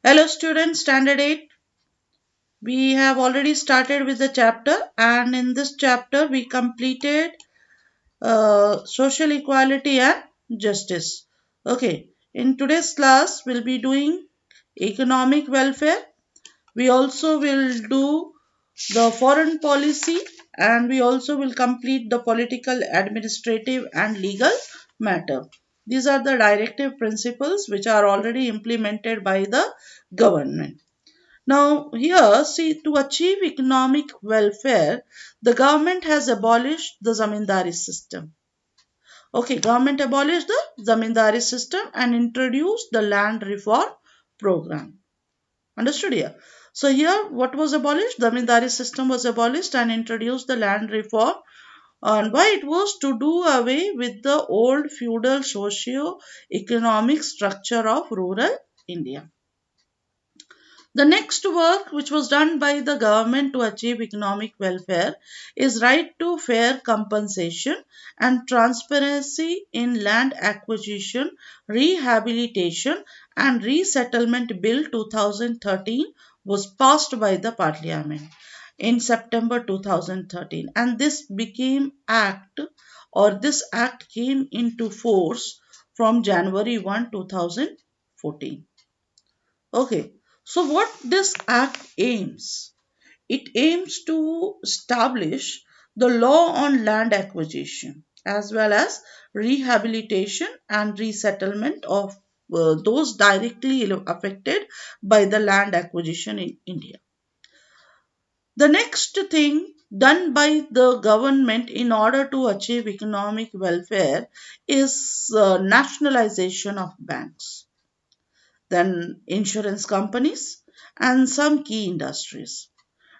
Hello students, standard 8. We have already started with the chapter, and in this chapter we completed social equality and justice. Okay, in today's class we'll be doing economic welfare. We also will do the foreign policy, and we also will complete the political, administrative and legal matter. These are the directive principles which are already implemented by the government. Now, here, see, to achieve economic welfare, the government has abolished the zamindari system. Okay, government abolished the zamindari system and introduced the land reform program. Understood here? So here, what was abolished? Zamindari system was abolished and introduced the land reform. And why it was to do away with the old feudal socio-economic structure of rural India. The next work which was done by the government to achieve economic welfare is right to fair compensation and transparency in land acquisition, rehabilitation and resettlement bill 2013 was passed by the parliament in September 2013, and this act came into force from January 1, 2014. Okay, so what this act aims? It aims to establish the law on land acquisition as well as rehabilitation and resettlement of those directly affected by the land acquisition in India. The next thing done by the government in order to achieve economic welfare is nationalization of banks, then insurance companies and some key industries.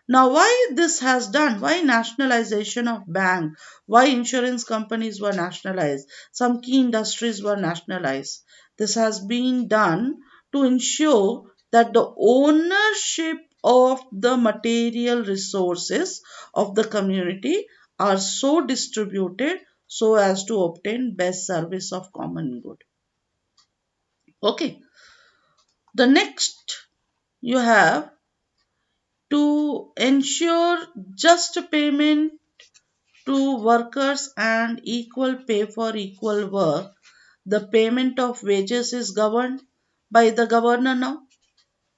Now, why this has done? Why nationalization of bank? Why insurance companies were nationalized? Some key industries were nationalized. This has been done to ensure that the ownership of the material resources of the community are so distributed so as to obtain best service of common good. Okay. The next you have to ensure just payment to workers and equal pay for equal work. The payment of wages is governed by the governor now.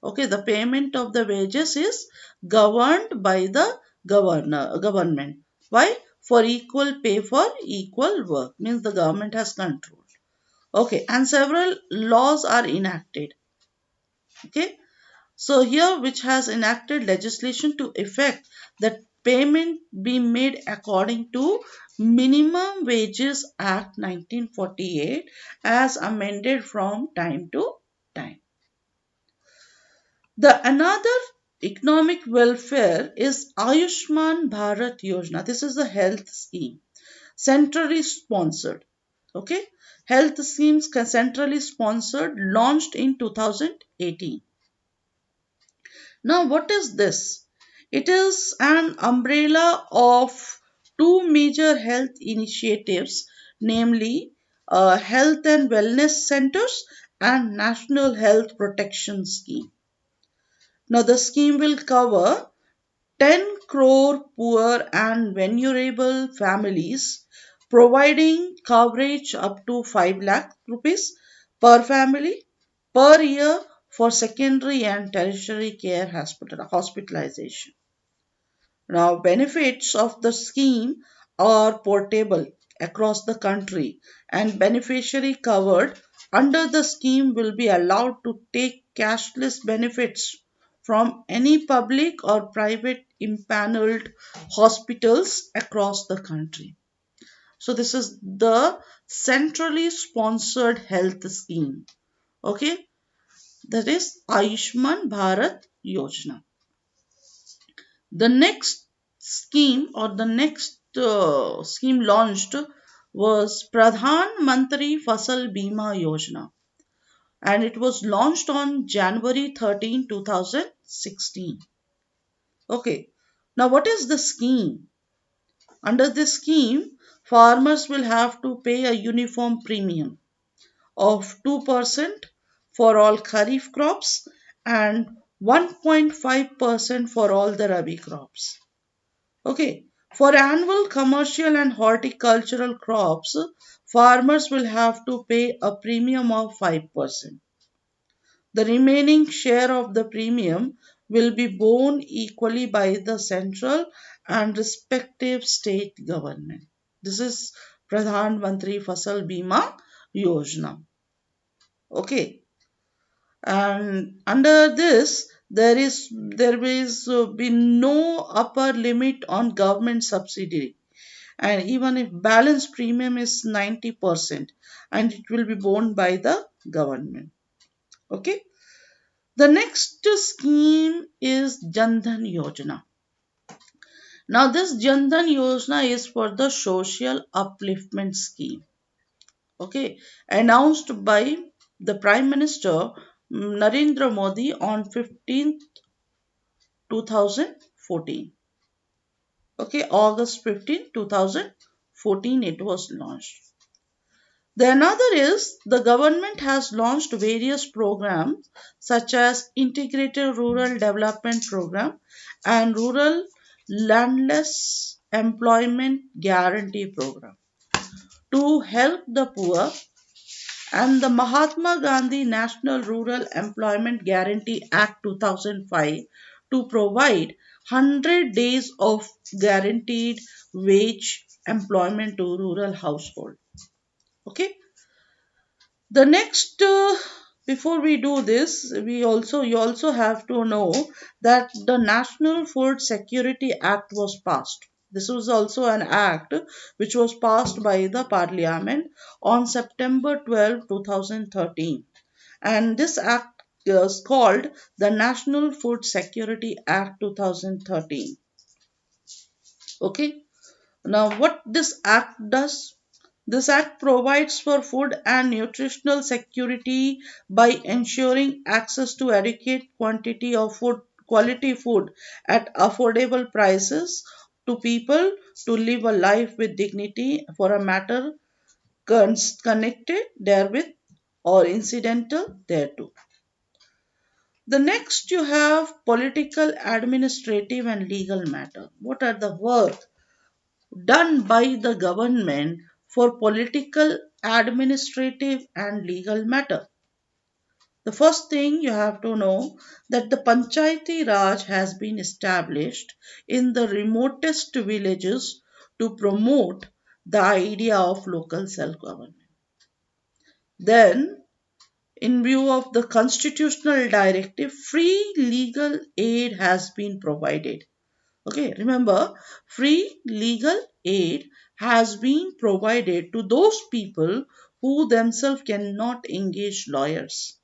Okay, the payment of the wages is governed by the government. Why? For equal pay for equal work means the government has control. Okay, and several laws are enacted. Okay, so here which has enacted legislation to effect that payment be made according to Minimum Wages Act 1948 as amended from time to time. The another economic welfare is Ayushman Bharat Yojana. This is a health scheme, centrally sponsored. Okay, health schemes centrally sponsored, launched in 2018. Now, what is this? It is an umbrella of two major health initiatives, namely Health and Wellness Centers and National Health Protection Scheme. Now, the scheme will cover 10 crore poor and vulnerable families, providing coverage up to 5 lakh rupees per family per year for secondary and tertiary care hospitalization. Now, benefits of the scheme are portable across the country, and beneficiary covered under the scheme will be allowed to take cashless benefits from any public or private impaneled hospitals across the country. So this is the centrally sponsored health scheme. Okay, that is Ayushman Bharat Yojana. The next scheme launched was Pradhan Mantri Fasal Bima Yojana, and it was launched on January 13, 2016. Okay, now what is the scheme? Under this scheme, farmers will have to pay a uniform premium of 2% for all kharif crops and 1.5% for all the Rabi crops. Okay, for annual commercial and horticultural crops, farmers will have to pay a premium of 5%. The remaining share of the premium will be borne equally by the central and respective state government. This is Pradhan Mantri Fasal Bima Yojana. Okay, and under this there is been no upper limit on government subsidy, and even if balance premium is 90% and it will be borne by the government. Okay, the next scheme is Jandhan Yojana. Now this Jandhan Yojana is for the social upliftment scheme. Okay, announced by the Prime Minister Narendra Modi on 15th 2014. Okay, August 15, 2014 it was launched. The another is the government has launched various programs such as Integrated Rural Development Program and Rural Landless Employment Guarantee Program to help the poor, and the Mahatma Gandhi National Rural Employment Guarantee Act 2005 to provide 100 days of guaranteed wage employment to rural household. Okay, the next before we do this, we also you also have to know that the National Food Security Act was passed. This was also an act which was passed by the parliament on September 12, 2013, and this act is called the National Food Security Act 2013. Okay, now what this act does, this act provides for food and nutritional security by ensuring access to adequate quantity of food, quality food at affordable prices to people to live a life with dignity for a matter connected therewith or incidental thereto. The next you have political, administrative and legal matter. What are the work done by the government for political, administrative and legal matter? The first thing you have to know that the Panchayati Raj has been established in the remotest villages to promote the idea of local self-government. Then, in view of the constitutional directive, free legal aid has been provided. Okay, remember, free legal aid has been provided to those people who themselves cannot engage lawyers.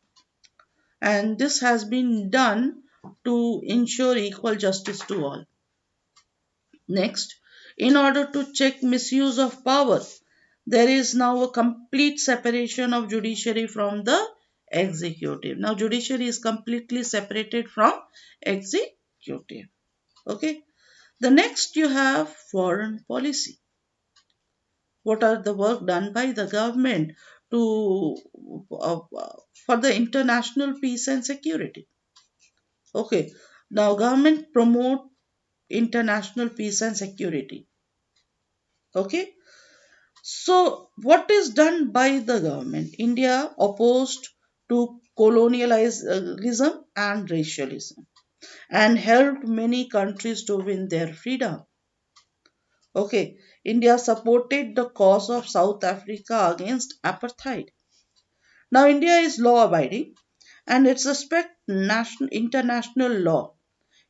And this has been done to ensure equal justice to all. Next, in order to check misuse of power, there is now a complete separation of judiciary from the executive. Now, judiciary is completely separated from executive. Okay. The next you have foreign policy. What are the work done by the government to for the international peace and security? Okay. Now government promote international peace and security. Okay. So what is done by the government? India opposed to colonialism and racialism and helped many countries to win their freedom. Okay, India supported the cause of South Africa against apartheid. Now, India is law abiding and it respects national international law.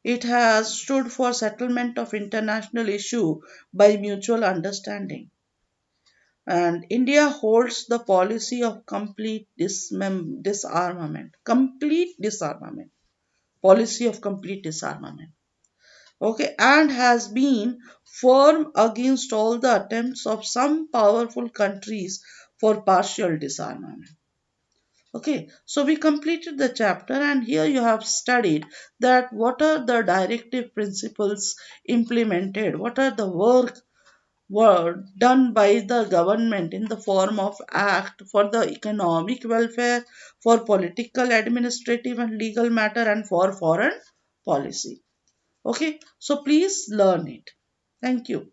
It has stood for settlement of international issue by mutual understanding. And India holds the policy of complete disarmament. Complete disarmament. Policy of complete disarmament. Okay, and has been firm against all the attempts of some powerful countries for partial disarmament. Okay, so we completed the chapter, and here you have studied that what are the directive principles implemented, what are the work were done by the government in the form of act for the economic welfare, for political, administrative and legal matter, and for foreign policy. Okay, so please learn it. Thank you.